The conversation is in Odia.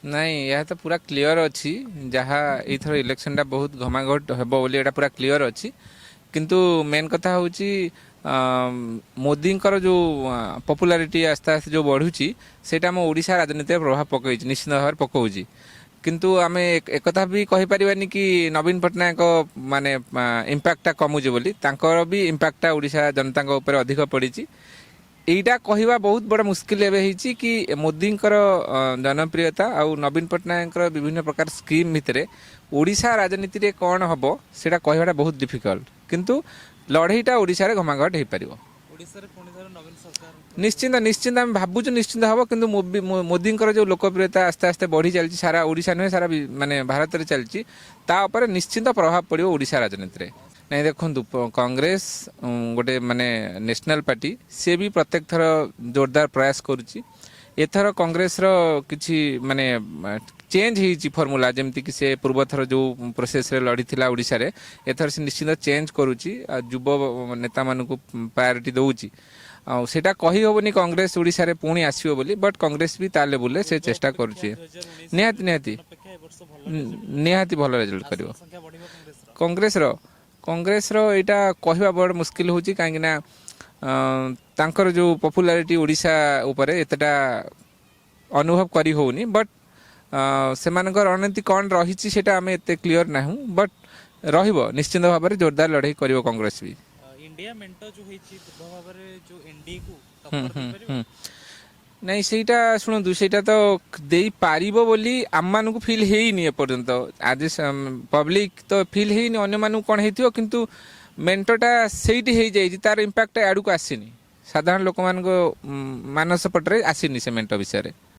ନାଇଁ ଏହା ତ ପୁରା କ୍ଲିଅର ଅଛି ଯାହା ଏଇଥର ଇଲେକ୍ସନଟା ବହୁତ ଘମାଘୋଟ ହେବ ବୋଲି ଏଇଟା ପୁରା କ୍ଲିଅର ଅଛି କିନ୍ତୁ ମେନ୍ କଥା ହେଉଛି ମୋଦିଙ୍କର ଯେଉଁ ପପୁଲାରିଟି ଆସ୍ତେ ଆସ୍ତେ ଯେଉଁ ବଢ଼ୁଛି ସେଇଟା ଆମ ଓଡ଼ିଶା ରାଜନୀତିରେ ପ୍ରଭାବ ପକାଇଛି ନିଶ୍ଚିତ ଭାବରେ ପକାଉଛି କିନ୍ତୁ ଆମେ ଏକଥା ବି କହିପାରିବାନି କି ନବୀନ ପଟ୍ଟନାୟକ ମାନେ ଇମ୍ପାକ୍ଟଟା କମୁଛି ବୋଲି ତାଙ୍କର ବି ଇମ୍ପାକ୍ଟଟା ଓଡ଼ିଶା ଜନତାଙ୍କ ଉପରେ ଅଧିକ ପଡ଼ିଛି এইটা কহিবা বহুত বড় মুশকিল এবে হয়েছি কি মোদিঙ্কর জনপ্রিয়তা আউ নবীন পট্টনায়কর বিভিন্ন প্রকার স্কিম ভিতরে ওড়িশা রাজনীতিরে কণ হব সেটা কহিবাটা বহুত ডিফিকল্ট কিন্তু লড়াইটা ওড়িশারে ঘমাঘট হয়ে পারিব ଓଡ଼ିଶାରେ ପୁଣି ଥରେ ନବୀନ ସରକାର নিশ্চিন্ত নিশ্চিন্ত আমি ভাবুଛୁ নিশ্চিন্ত হব কিন্তু মোদিঙ্কর যে লোকপ্রিয়তা আস্তে আস্তে বড়ি চালছি সারা ওড়িশা নুহে সারা মানে ভারতের চালছি তা উপরে নিশ্চিন্ত প্রভাব পড়ব ওড়িশা রাজনীতিরে ନାଇଁ ଦେଖନ୍ତୁ କଂଗ୍ରେସ ଗୋଟେ ମାନେ ନ୍ୟାସନାଲ ପାର୍ଟି ସେ ବି ପ୍ରତ୍ୟେକ ଥର ଜୋରଦାର ପ୍ରୟାସ କରୁଛି ଏଥର କଂଗ୍ରେସର କିଛି ମାନେ ଚେଞ୍ଜ ହେଇଛି ଫର୍ମୁଲା ଯେମିତିକି ସେ ପୂର୍ବଥର ଯେଉଁ ପ୍ରୋସେସରେ ଲଢ଼ିଥିଲା ଓଡ଼ିଶାରେ ଏଥର ସେ ନିଶ୍ଚିତ ଚେଞ୍ଜ କରୁଛି ଆଉ ଯୁବ ନେତାମାନଙ୍କୁ ପ୍ରାୟୋରିଟି ଦେଉଛି ଆଉ ସେଇଟା କହିହେବନି କଂଗ୍ରେସ ଓଡ଼ିଶାରେ ପୁଣି ଆସିବ ବୋଲି ବଟ୍ କଂଗ୍ରେସ ବି ତା ଲେବୁଲରେ ସେ ଚେଷ୍ଟା କରୁଛି 2019 ନିହାତି ନିହାତି ଅପେକ୍ଷା ଏ ବର୍ଷ ଭଲ ନିହାତି ଭଲ ରେଜଲ୍ଟ କରିବ ସଂଖ୍ୟା ବଢିବ କଂଗ୍ରେସର। କଂଗ୍ରେସର କଂଗ୍ରେସର ଏଇଟା କହିବା ବଡ଼ ମୁସ୍କିଲ ହେଉଛି କାହିଁକିନା ତାଙ୍କର ଯେଉଁ ପପୁଲାରିଟି ଓଡ଼ିଶା ଉପରେ ଏତେଟା ଅନୁଭବ କରି ହେଉନି ବଟ୍ ସେମାନଙ୍କର ରଣନୀତି କ'ଣ ରହିଛି ସେଇଟା ଆମେ ଏତେ କ୍ଲିଅର ନାହୁଁ ବଟ୍ ରହିବ ନିଶ୍ଚିନ୍ତ ଭାବରେ ଜୋରଦାର ଲଢ଼େଇ କରିବ କଂଗ୍ରେସ ବି ଇଣ୍ଡିଆ ମେଣ୍ଟ ଯୋଉ ହେଇଛି ଦୃଢ ଭାବରେ ଯୋଉ ଏନଡିଏ କୁ ହୁଁ ଟକ୍କର ହୁଁ ଦେଇପାରିବ। ହୁଁ ନାଇଁ ସେଇଟା ଶୁଣନ୍ତୁ ସେଇଟା ତ ଦେଇପାରିବ ବୋଲି ଆମମାନଙ୍କୁ ଫିଲ୍ ହେଇନି ଏପର୍ଯ୍ୟନ୍ତ ଆଜି ପବ୍ଲିକ ତ ଫିଲ୍ ହେଇନି ଅନ୍ୟମାନଙ୍କୁ କ'ଣ ହେଇଥିବ କିନ୍ତୁ ମେଣ୍ଟଟା ସେଇଠି ହେଇଯାଇଛି ତାର ଇମ୍ପାକ୍ଟ ଆଡ଼କୁ ଆସିନି ସାଧାରଣ ଲୋକମାନଙ୍କ ମାନସ ପଟରେ ଆସିନି ସେ ମେଣ୍ଟ ବିଷୟରେ